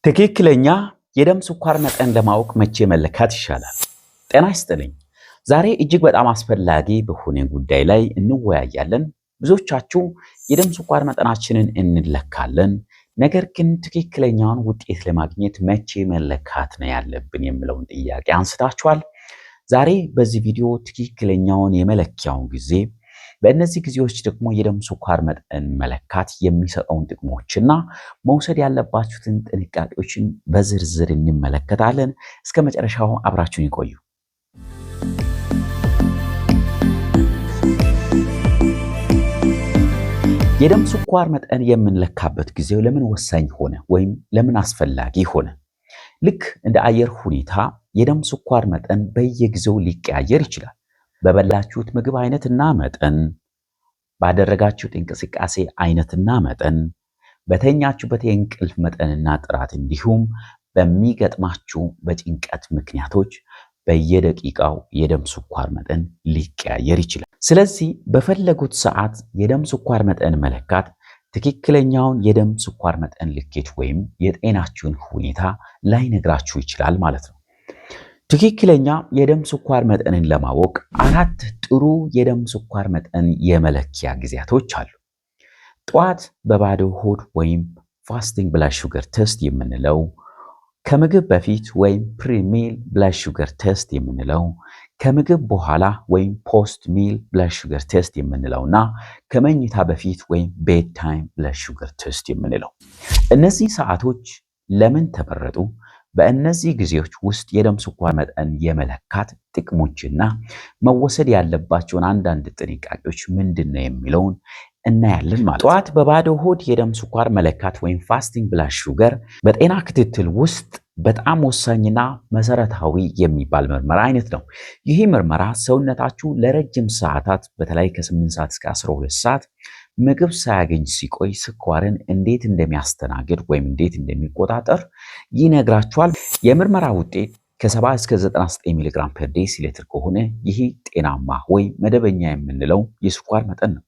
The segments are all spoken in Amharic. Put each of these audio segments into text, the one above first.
ትክክለኛ የደም ስኳር መጠን ለማወቅ መቼ መለካት ይሻላል? ጤና ይስጥልኝ። ዛሬ እጅግ በጣም አስፈላጊ በሆነ ጉዳይ ላይ እንወያያለን። ብዙዎቻችሁ የደም ስኳር መጠናችንን እንለካለን፣ ነገር ግን ትክክለኛውን ውጤት ለማግኘት መቼ መለካት ነው ያለብን የሚለውን ጥያቄ አንስታችኋል። ዛሬ በዚህ ቪዲዮ ትክክለኛውን የመለኪያውን ጊዜ፣ በእነዚህ ጊዜዎች ደግሞ የደም ስኳር መጠን መለካት የሚሰጠውን ጥቅሞችና መውሰድ ያለባችሁትን ጥንቃቄዎችን በዝርዝር እንመለከታለን። እስከ መጨረሻው አብራችሁን ይቆዩ። የደም ስኳር መጠን የምንለካበት ጊዜው ለምን ወሳኝ ሆነ ወይም ለምን አስፈላጊ ሆነ? ልክ እንደ አየር ሁኔታ የደም ስኳር መጠን በየጊዜው ሊቀያየር ይችላል። በበላችሁት ምግብ አይነትና መጠን፣ ባደረጋችሁት እንቅስቃሴ አይነትና መጠን፣ በተኛችሁበት የእንቅልፍ መጠንና ጥራት እንዲሁም በሚገጥማችሁ በጭንቀት ምክንያቶች በየደቂቃው የደም ስኳር መጠን ሊቀያየር ይችላል። ስለዚህ በፈለጉት ሰዓት የደም ስኳር መጠን መለካት ትክክለኛውን የደም ስኳር መጠን ልኬት ወይም የጤናችሁን ሁኔታ ላይነግራችሁ ይችላል ማለት ነው። ትክክለኛ የደም ስኳር መጠንን ለማወቅ 4 ጥሩ የደም ስኳር መጠን የመለኪያ ጊዜያቶች አሉ። ጠዋት በባዶ ሆድ ወይም ፋስቲንግ ብላድ ሹገር ቴስት የምንለው፣ ከምግብ በፊት ወይም ፕሪ-ሚል ብላድ ሹገር ቴስት የምንለው፣ ከምግብ በኋላ ወይም ፖስት ሚል ብላድ ሹገር ቴስት የምንለውና ከመኝታ በፊት ወይም ቤድ ታይም ብላድ ሹገር ቴስት የምንለው። እነዚህ ሰዓቶች ለምን ተመረጡ? በእነዚህ ጊዜዎች ውስጥ የደም ስኳር መጠን የመለካት ጥቅሞችና መወሰድ ያለባቸውን አንዳንድ ጥንቃቄዎች ምንድነው የሚለውን እናያለን ማለት ነው። ጠዋት በባዶ ሆድ የደም ስኳር መለካት ወይም ፋስቲንግ ብላድ ሹገር በጤና ክትትል ውስጥ በጣም ወሳኝና መሰረታዊ የሚባል ምርመራ አይነት ነው። ይህ ምርመራ ሰውነታችሁ ለረጅም ሰዓታት በተለይ ከ8 ሰዓት እስከ 12 ሰዓት ምግብ ሳያገኝ ሲቆይ ስኳርን እንዴት እንደሚያስተናግድ ወይም እንዴት እንደሚቆጣጠር ይነግራችኋል። የምርመራ ውጤት ከ70 እስከ 99 ሚሊግራም ፐር ዴሲሊትር ከሆነ ይህ ጤናማ ወይም መደበኛ የምንለው የስኳር መጠን ነው።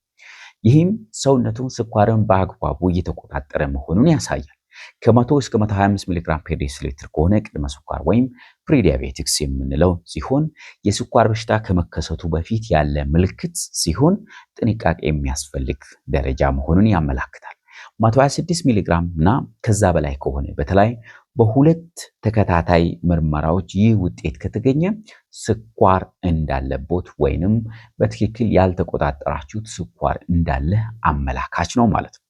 ይህም ሰውነቱን ስኳርን በአግባቡ እየተቆጣጠረ መሆኑን ያሳያል። ከ100 እስከ 125 ሚሊግራም ፐር ዴሲሊትር ከሆነ ቅድመ ስኳር ወይም ፕሪዲያቤቲክስ የምንለው ሲሆን የስኳር በሽታ ከመከሰቱ በፊት ያለ ምልክት ሲሆን ጥንቃቄ የሚያስፈልግ ደረጃ መሆኑን ያመላክታል። 126 ሚሊግራም እና ከዛ በላይ ከሆነ በተለይ በሁለት ተከታታይ ምርመራዎች ይህ ውጤት ከተገኘ ስኳር እንዳለቦት ወይንም በትክክል ያልተቆጣጠራችሁት ስኳር እንዳለ አመላካች ነው ማለት ነው።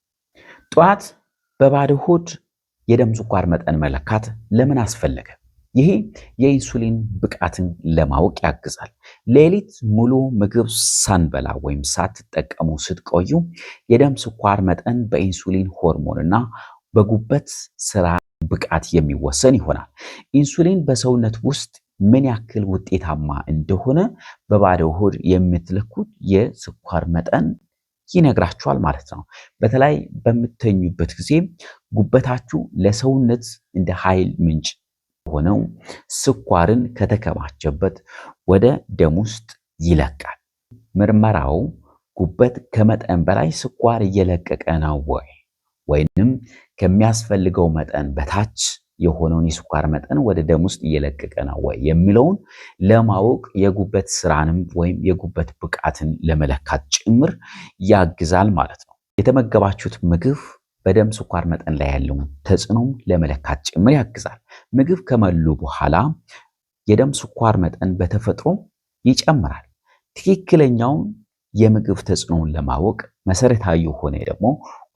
ጠዋት በባዶ ሆድ የደም ስኳር መጠን መለካት ለምን አስፈለገ? ይህ የኢንሱሊን ብቃትን ለማወቅ ያግዛል። ሌሊት ሙሉ ምግብ ሳንበላ ወይም ሳትጠቀሙ ስትቆዩ የደም ስኳር መጠን በኢንሱሊን ሆርሞንና በጉበት ስራ ብቃት የሚወሰን ይሆናል። ኢንሱሊን በሰውነት ውስጥ ምን ያክል ውጤታማ እንደሆነ በባዶ ሆድ የምትለኩት የስኳር መጠን ይነግራችኋል ማለት ነው። በተለይ በምትተኙበት ጊዜ ጉበታችሁ ለሰውነት እንደ ኃይል ምንጭ ሆነው ስኳርን ከተከማቸበት ወደ ደም ውስጥ ይለቃል። ምርመራው ጉበት ከመጠን በላይ ስኳር እየለቀቀ ነው ወይንም ከሚያስፈልገው መጠን በታች የሆነውን የስኳር መጠን ወደ ደም ውስጥ እየለቀቀ ነው ወይ የሚለውን ለማወቅ የጉበት ስራንም ወይም የጉበት ብቃትን ለመለካት ጭምር ያግዛል ማለት ነው። የተመገባችሁት ምግብ በደም ስኳር መጠን ላይ ያለውን ተጽዕኖም ለመለካት ጭምር ያግዛል። ምግብ ከመሉ በኋላ የደም ስኳር መጠን በተፈጥሮ ይጨምራል። ትክክለኛውን የምግብ ተጽዕኖውን ለማወቅ መሰረታዊ የሆነ ደግሞ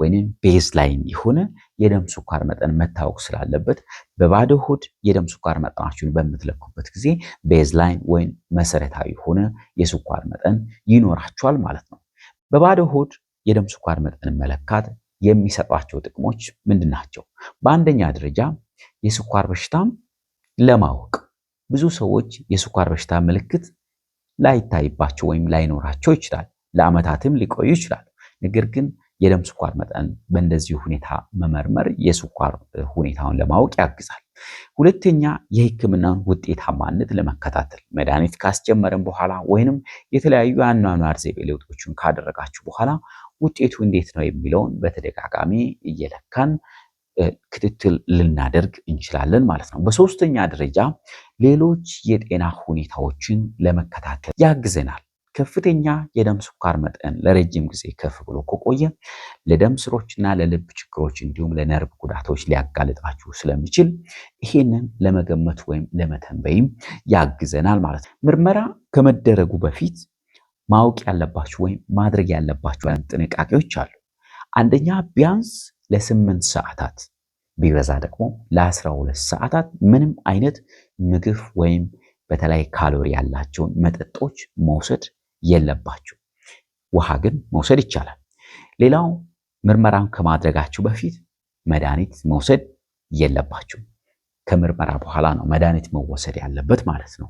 ወይንም ቤዝ ላይን የሆነ የደም ስኳር መጠን መታወቅ ስላለበት በባዶ ሆድ የደም ስኳር መጠናችሁን በምትለኩበት ጊዜ ቤዝ ላይን ወይም መሰረታዊ የሆነ የስኳር መጠን ይኖራችኋል ማለት ነው። በባዶ ሆድ የደም ስኳር መጠን መለካት የሚሰጧቸው ጥቅሞች ምንድን ናቸው? በአንደኛ ደረጃ የስኳር በሽታም ለማወቅ ብዙ ሰዎች የስኳር በሽታ ምልክት ላይታይባቸው ወይም ላይኖራቸው ይችላል። ለዓመታትም ሊቆዩ ይችላል። ነገር ግን የደም ስኳር መጠን በእንደዚህ ሁኔታ መመርመር የስኳር ሁኔታውን ለማወቅ ያግዛል። ሁለተኛ የሕክምናን ውጤታማነት ለመከታተል መድኃኒት ካስጀመረን በኋላ ወይንም የተለያዩ አኗኗር ዘይቤ ለውጦችን ካደረጋችሁ በኋላ ውጤቱ እንዴት ነው የሚለውን በተደጋጋሚ እየለካን ክትትል ልናደርግ እንችላለን ማለት ነው። በሶስተኛ ደረጃ ሌሎች የጤና ሁኔታዎችን ለመከታተል ያግዘናል። ከፍተኛ የደም ስኳር መጠን ለረጅም ጊዜ ከፍ ብሎ ከቆየ ለደም ስሮችና ለልብ ችግሮች እንዲሁም ለነርቭ ጉዳቶች ሊያጋልጣችሁ ስለሚችል ይሄንን ለመገመት ወይም ለመተንበይም ያግዘናል ማለት ነው። ምርመራ ከመደረጉ በፊት ማወቅ ያለባችሁ ወይም ማድረግ ያለባችሁ ጥንቃቄዎች አሉ። አንደኛ ቢያንስ ለ8 ሰዓታት ቢበዛ ደግሞ ለ12 ሰዓታት ምንም አይነት ምግብ ወይም በተለይ ካሎሪ ያላቸውን መጠጦች መውሰድ የለባችሁ። ውሃ ግን መውሰድ ይቻላል። ሌላው ምርመራን ከማድረጋችሁ በፊት መድኃኒት መውሰድ የለባችሁ። ከምርመራ በኋላ ነው መድኃኒት መወሰድ ያለበት ማለት ነው።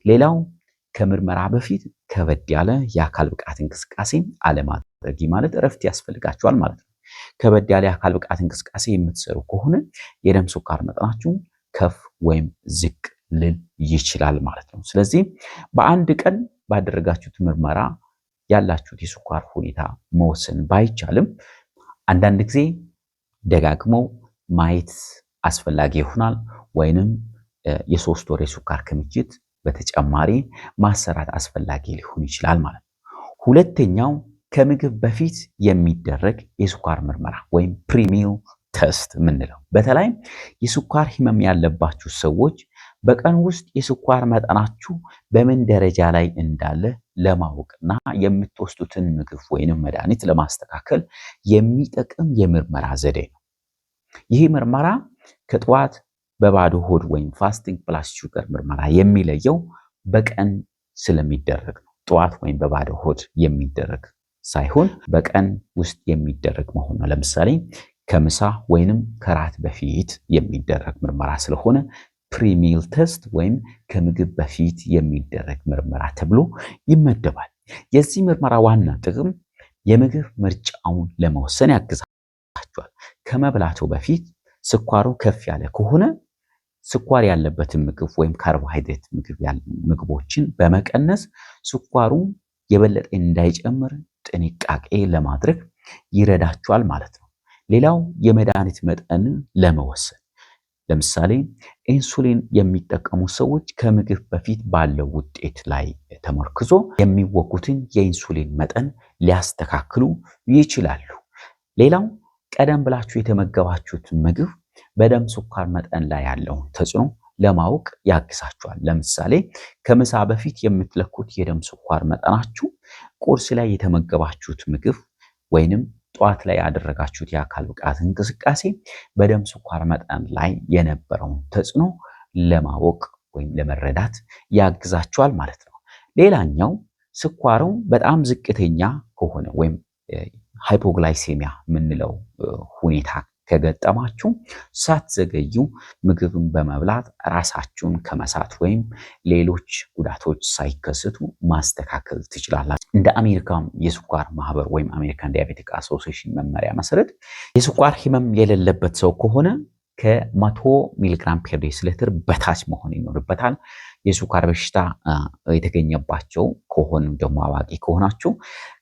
ሌላው ከምርመራ በፊት ከበድ ያለ የአካል ብቃት እንቅስቃሴ አለማድረግ ማለት እረፍት ያስፈልጋችኋል ማለት ነው። ከበድ ያለ የአካል ብቃት እንቅስቃሴ የምትሰሩ ከሆነ የደም ስኳር መጠናችሁ ከፍ ወይም ዝቅ ሊል ይችላል ማለት ነው። ስለዚህ በአንድ ቀን ባደረጋችሁት ምርመራ ያላችሁት የስኳር ሁኔታ መወሰን ባይቻልም አንዳንድ ጊዜ ደጋግመው ማየት አስፈላጊ ይሆናል። ወይንም የሶስት ወር የስኳር ክምችት በተጨማሪ ማሰራት አስፈላጊ ሊሆን ይችላል ማለት ነው። ሁለተኛው ከምግብ በፊት የሚደረግ የስኳር ምርመራ ወይም ፕሪሚል ቴስት የምንለው በተለይ የስኳር ህመም ያለባችሁ ሰዎች በቀን ውስጥ የስኳር መጠናችሁ በምን ደረጃ ላይ እንዳለ ለማወቅና የምትወስዱትን ምግብ ወይንም መድኃኒት ለማስተካከል የሚጠቅም የምርመራ ዘዴ ነው። ይህ ምርመራ ከጠዋት በባዶ ሆድ ወይም ፋስቲንግ ፕላስ ሹገር ምርመራ የሚለየው በቀን ስለሚደረግ ነው። ጠዋት ወይም በባዶ ሆድ የሚደረግ ሳይሆን በቀን ውስጥ የሚደረግ መሆኑ ነው። ለምሳሌ ከምሳ ወይንም ከራት በፊት የሚደረግ ምርመራ ስለሆነ ፕሪሚል ቴስት ወይም ከምግብ በፊት የሚደረግ ምርመራ ተብሎ ይመደባል። የዚህ ምርመራ ዋና ጥቅም የምግብ ምርጫውን ለመወሰን ያግዛችኋል። ከመብላቱ በፊት ስኳሩ ከፍ ያለ ከሆነ ስኳር ያለበትን ምግብ ወይም ካርቦሃይድሬት ምግቦችን በመቀነስ ስኳሩ የበለጠ እንዳይጨምር ጥንቃቄ ለማድረግ ይረዳችኋል ማለት ነው። ሌላው የመድኃኒት መጠን ለመወሰን ለምሳሌ ኢንሱሊን የሚጠቀሙ ሰዎች ከምግብ በፊት ባለው ውጤት ላይ ተመርክዞ የሚወጉትን የኢንሱሊን መጠን ሊያስተካክሉ ይችላሉ። ሌላው ቀደም ብላችሁ የተመገባችሁት ምግብ በደም ስኳር መጠን ላይ ያለውን ተጽዕኖ ለማወቅ ያግዛችኋል። ለምሳሌ ከምሳ በፊት የምትለኩት የደም ስኳር መጠናችሁ ቁርስ ላይ የተመገባችሁት ምግብ ወይንም ጠዋት ላይ ያደረጋችሁት የአካል ብቃት እንቅስቃሴ በደም ስኳር መጠን ላይ የነበረውን ተጽዕኖ ለማወቅ ወይም ለመረዳት ያግዛችኋል ማለት ነው። ሌላኛው ስኳሩ በጣም ዝቅተኛ ከሆነ ወይም ሃይፖግላይሴሚያ የምንለው ሁኔታ ከገጠማችሁ ሳትዘገዩ ምግብን በመብላት ራሳችሁን ከመሳት ወይም ሌሎች ጉዳቶች ሳይከሰቱ ማስተካከል ትችላላችሁ። እንደ አሜሪካን የስኳር ማህበር ወይም አሜሪካን ዲያቤቲክ አሶሲዬሽን መመሪያ መሰረት የስኳር ህመም የሌለበት ሰው ከሆነ ከ100 ሚሊግራም ፐር ዴሲሊትር በታች መሆን ይኖርበታል። የስኳር በሽታ የተገኘባቸው ከሆኑ ደግሞ አዋቂ ከሆናችሁ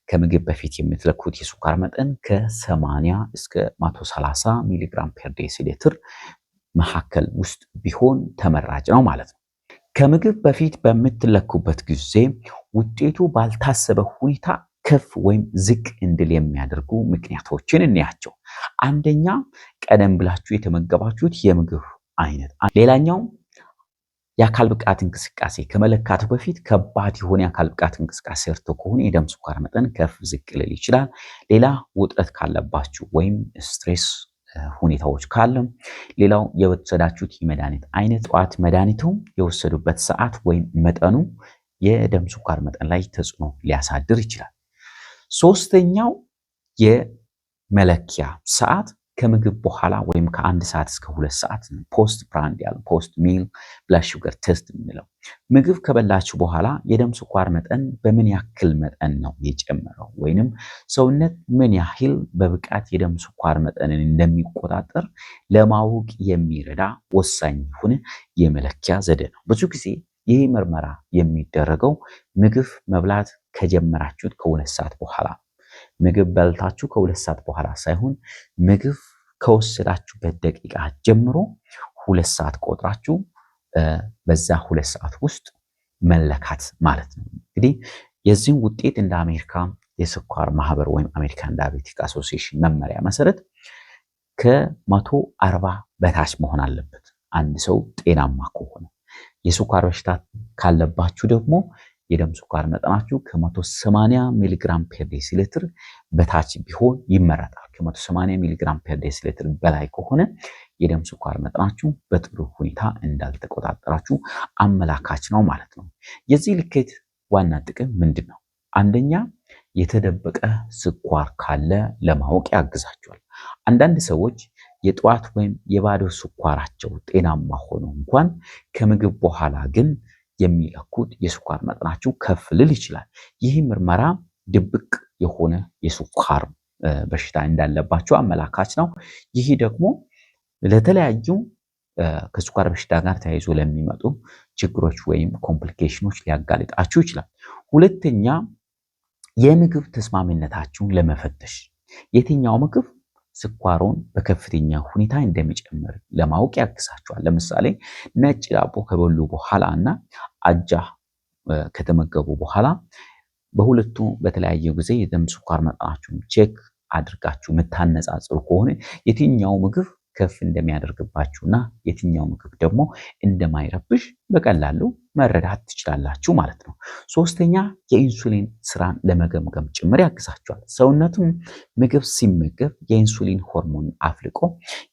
ከምግብ በፊት የምትለኩት የስኳር መጠን ከ80 እስከ 130 ሚሊግራም ፐር ዴሲሊትር መካከል ውስጥ ቢሆን ተመራጭ ነው ማለት ነው። ከምግብ በፊት በምትለኩበት ጊዜ ውጤቱ ባልታሰበ ሁኔታ ከፍ ወይም ዝቅ እንድል የሚያደርጉ ምክንያቶችን እንያቸው። አንደኛ ቀደም ብላችሁ የተመገባችሁት የምግብ አይነት፣ ሌላኛው የአካል ብቃት እንቅስቃሴ ከመለካቱ በፊት ከባድ የሆነ የአካል ብቃት እንቅስቃሴ ሰርቶ ከሆነ የደም ስኳር መጠን ከፍ ዝቅ ሊል ይችላል። ሌላ ውጥረት ካለባችሁ ወይም ስትሬስ ሁኔታዎች ካለም፣ ሌላው የወሰዳችሁት የመድኃኒት አይነት፣ ጠዋት መድኃኒቱ የወሰዱበት ሰዓት ወይም መጠኑ የደም ስኳር መጠን ላይ ተጽዕኖ ሊያሳድር ይችላል። ሶስተኛው የመለኪያ ሰዓት ከምግብ በኋላ ወይም ከ1 ሰዓት እስከ 2 ሰዓት ፖስት ፕራንዲያል ፖስት ሚል ብለድ ሹገር ቴስት የምንለው ምግብ ከበላችሁ በኋላ የደም ስኳር መጠን በምን ያክል መጠን ነው የጨመረው ወይንም ሰውነት ምን ያህል በብቃት የደም ስኳር መጠንን እንደሚቆጣጠር ለማወቅ የሚረዳ ወሳኝ የሆነ የመለኪያ ዘዴ ነው። ብዙ ጊዜ ይህ ምርመራ የሚደረገው ምግብ መብላት ከጀመራችሁት ከ2 ሰዓት በኋላ ምግብ በልታችሁ ከ2 ሰዓት በኋላ ሳይሆን ምግብ ከወሰዳችሁበት ደቂቃ ጀምሮ 2 ሰዓት ቆጥራችሁ በዛ 2 ሰዓት ውስጥ መለካት ማለት ነው። እንግዲህ የዚህን ውጤት እንደ አሜሪካ የስኳር ማህበር ወይም አሜሪካን ዳያቤቲክ አሶሲዬሽን መመሪያ መሰረት ከ140 በታች መሆን አለበት አንድ ሰው ጤናማ ከሆነ። የስኳር በሽታ ካለባችሁ ደግሞ የደም ስኳር መጠናችሁ ከ180 ሚሊግራም ፐር ዴሲሊትር በታች ቢሆን ይመረጣል። ከ180 ሚሊግራም ፐር ዴሲሊትር በላይ ከሆነ የደም ስኳር መጠናችሁ በጥሩ ሁኔታ እንዳልተቆጣጠራችሁ አመላካች ነው ማለት ነው። የዚህ ልኬት ዋና ጥቅም ምንድነው? አንደኛ የተደበቀ ስኳር ካለ ለማወቅ ያግዛቸዋል። አንዳንድ ሰዎች የጠዋት ወይም የባዶ ስኳራቸው ጤናማ ሆኖ እንኳን ከምግብ በኋላ ግን የሚለኩት የስኳር መጠናቸው ከፍ ሊል ይችላል። ይህ ምርመራ ድብቅ የሆነ የስኳር በሽታ እንዳለባቸው አመላካች ነው። ይህ ደግሞ ለተለያዩ ከስኳር በሽታ ጋር ተያይዞ ለሚመጡ ችግሮች ወይም ኮምፕሊኬሽኖች ሊያጋልጣችሁ ይችላል። ሁለተኛ የምግብ ተስማሚነታችሁን ለመፈተሽ የትኛው ምግብ ስኳሩን በከፍተኛ ሁኔታ እንደሚጨምር ለማወቅ ያግዛችኋል። ለምሳሌ ነጭ ዳቦ ከበሉ በኋላ እና አጃ ከተመገቡ በኋላ በሁለቱ በተለያየ ጊዜ የደም ስኳር መጠናችሁን ቼክ አድርጋችሁ የምታነጻጽሩ ከሆነ የትኛው ምግብ ከፍ እንደሚያደርግባችሁና የትኛው ምግብ ደግሞ እንደማይረብሽ በቀላሉ መረዳት ትችላላችሁ ማለት ነው። ሶስተኛ የኢንሱሊን ስራን ለመገምገም ጭምር ያግዛችኋል። ሰውነቱም ምግብ ሲመገብ የኢንሱሊን ሆርሞን አፍልቆ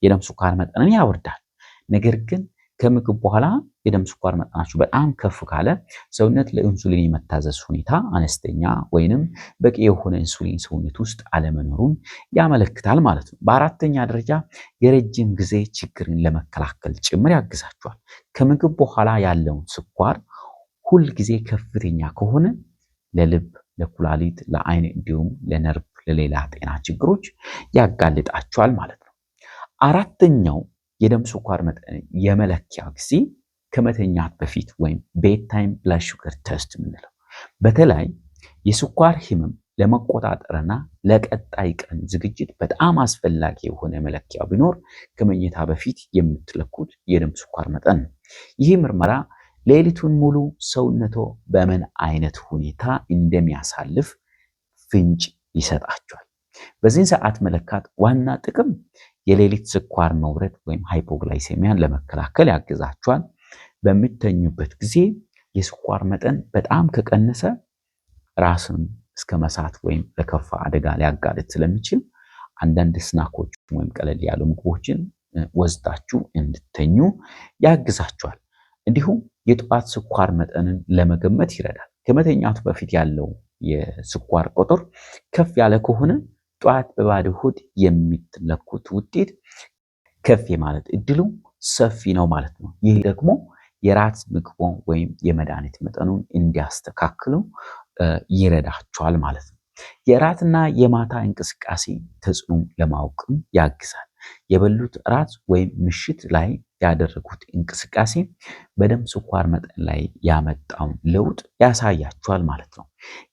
የደም ስኳር መጠንን ያወርዳል። ነገር ግን ከምግብ በኋላ የደም ስኳር መጠናችሁ በጣም ከፍ ካለ ሰውነት ለኢንሱሊን የመታዘዝ ሁኔታ አነስተኛ ወይንም በቂ የሆነ ኢንሱሊን ሰውነት ውስጥ አለመኖሩን ያመለክታል ማለት ነው። በአራተኛ ደረጃ የረጅም ጊዜ ችግርን ለመከላከል ጭምር ያግዛችኋል። ከምግብ በኋላ ያለውን ስኳር ሁል ጊዜ ከፍተኛ ከሆነ ለልብ፣ ለኩላሊት፣ ለአይን እንዲሁም ለነርቭ፣ ለሌላ ጤና ችግሮች ያጋልጣችኋል ማለት ነው። አራተኛው የደም ስኳር መጠን የመለኪያ ጊዜ ከመተኛት በፊት ወይም ቤድ ታይም ብለድ ሹገር ቴስት የምንለው በተለይ የስኳር ህመም ለመቆጣጠርና ለቀጣይ ቀን ዝግጅት በጣም አስፈላጊ የሆነ መለኪያ ቢኖር ከመኝታ በፊት የምትለኩት የደም ስኳር መጠን ነው። ይህ ምርመራ ሌሊቱን ሙሉ ሰውነቶ በምን አይነት ሁኔታ እንደሚያሳልፍ ፍንጭ ይሰጣቸዋል። በዚህን ሰዓት መለካት ዋና ጥቅም የሌሊት ስኳር መውረድ ወይም ሃይፖግላይሴሚያን ለመከላከል ያግዛቸዋል። በሚተኙበት ጊዜ የስኳር መጠን በጣም ከቀነሰ ራስን እስከ መሳት ወይም ለከፋ አደጋ ሊያጋልጥ ስለሚችል አንዳንድ ስናኮች ወይም ቀለል ያሉ ምግቦችን ወስዳችሁ እንድተኙ ያግዛቸዋል። እንዲሁም የጠዋት ስኳር መጠንን ለመገመት ይረዳል። ከመተኛቱ በፊት ያለው የስኳር ቁጥር ከፍ ያለ ከሆነ ጠዋት በባዶ ሆድ የምትለኩት ውጤት ከፍ የማለት እድሉ ሰፊ ነው ማለት ነው። ይህ ደግሞ የራት ምግቦ ወይም የመድኃኒት መጠኑን እንዲያስተካክሉ ይረዳቸዋል ማለት ነው። የራትና የማታ እንቅስቃሴ ተጽዕኖ ለማወቅም ያግዛል። የበሉት ራት ወይም ምሽት ላይ ያደረጉት እንቅስቃሴ በደም ስኳር መጠን ላይ ያመጣውን ለውጥ ያሳያቸዋል ማለት ነው።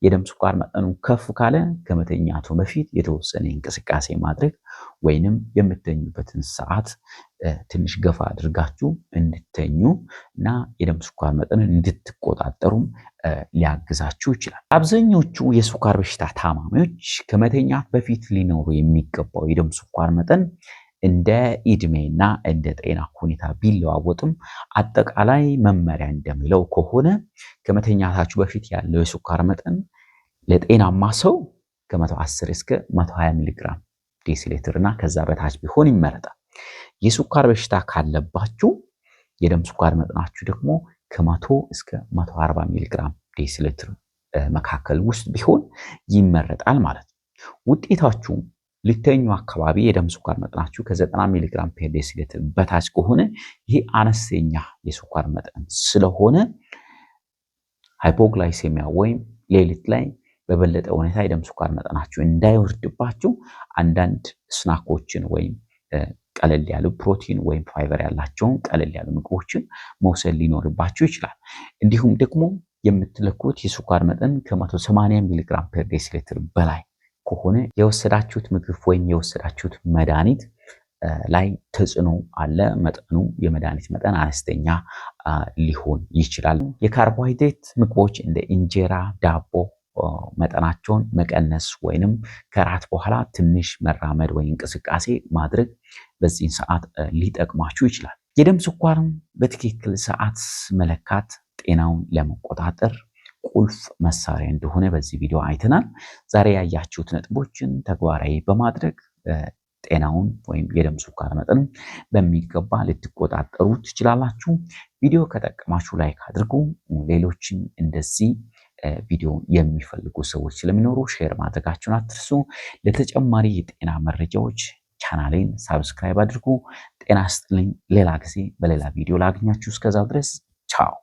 የደም ስኳር መጠኑ ከፍ ካለ ከመተኛቱ በፊት የተወሰነ እንቅስቃሴ ማድረግ ወይንም የምተኙበትን ሰዓት ትንሽ ገፋ አድርጋችሁ እንድተኙ እና የደም ስኳር መጠንን እንድትቆጣጠሩም ሊያግዛችሁ ይችላል። አብዛኞቹ የስኳር በሽታ ታማሚዎች ከመተኛት በፊት ሊኖሩ የሚገባው የደም ስኳር መጠን እንደ እድሜና እንደ ጤና ሁኔታ ቢለዋወጥም አጠቃላይ መመሪያ እንደሚለው ከሆነ ከመተኛታችሁ በፊት ያለው የስኳር መጠን ለጤናማ ሰው ከ110 እስከ 120 ሚሊግራም ዴሲሊትር እና ከዛ በታች ቢሆን ይመረጣል። የስኳር በሽታ ካለባችሁ የደም ስኳር መጠናችሁ ደግሞ ከ100 እስከ 140 ሚሊግራም ዴሲሊትር መካከል ውስጥ ቢሆን ይመረጣል ማለት ነው። ውጤታችሁ ሊተኙ አካባቢ የደም ስኳር መጠናችሁ ከ90 ሚሊግራም ፐር ዴሲሊትር በታች ከሆነ ይህ አነስተኛ የስኳር መጠን ስለሆነ ሃይፖግላይሴሚያ ወይም ሌሊት ላይ በበለጠ ሁኔታ የደም ስኳር መጠናችሁ እንዳይወርድባችሁ አንዳንድ ስናኮችን ወይም ቀለል ያሉ ፕሮቲን ወይም ፋይበር ያላቸውን ቀለል ያሉ ምግቦችን መውሰድ ሊኖርባችሁ ይችላል። እንዲሁም ደግሞ የምትለኩት የስኳር መጠን ከ180 ሚሊግራም ፐር ዴሲሊትር በላይ ከሆነ የወሰዳችሁት ምግብ ወይም የወሰዳችሁት መድኃኒት ላይ ተጽዕኖ አለ። መጠኑ የመድኃኒት መጠን አነስተኛ ሊሆን ይችላል። የካርቦሃይድሬት ምግቦች እንደ እንጀራ፣ ዳቦ መጠናቸውን መቀነስ ወይንም ከራት በኋላ ትንሽ መራመድ ወይ እንቅስቃሴ ማድረግ በዚህን ሰዓት ሊጠቅማችሁ ይችላል። የደም ስኳርን በትክክል ሰዓት መለካት ጤናውን ለመቆጣጠር ቁልፍ መሳሪያ እንደሆነ በዚህ ቪዲዮ አይተናል። ዛሬ ያያችሁት ነጥቦችን ተግባራዊ በማድረግ ጤናውን ወይም የደም ስኳር መጠን በሚገባ ልትቆጣጠሩ ትችላላችሁ። ቪዲዮ ከጠቀማችሁ ላይክ አድርጉ። ሌሎችም እንደዚህ ቪዲዮ የሚፈልጉ ሰዎች ስለሚኖሩ ሼር ማድረጋችሁን አትርሱ። ለተጨማሪ የጤና መረጃዎች ቻናሌን ሳብስክራይብ አድርጉ። ጤና ይስጥልኝ። ሌላ ጊዜ በሌላ ቪዲዮ ላገኛችሁ። እስከዛው ድረስ ቻው።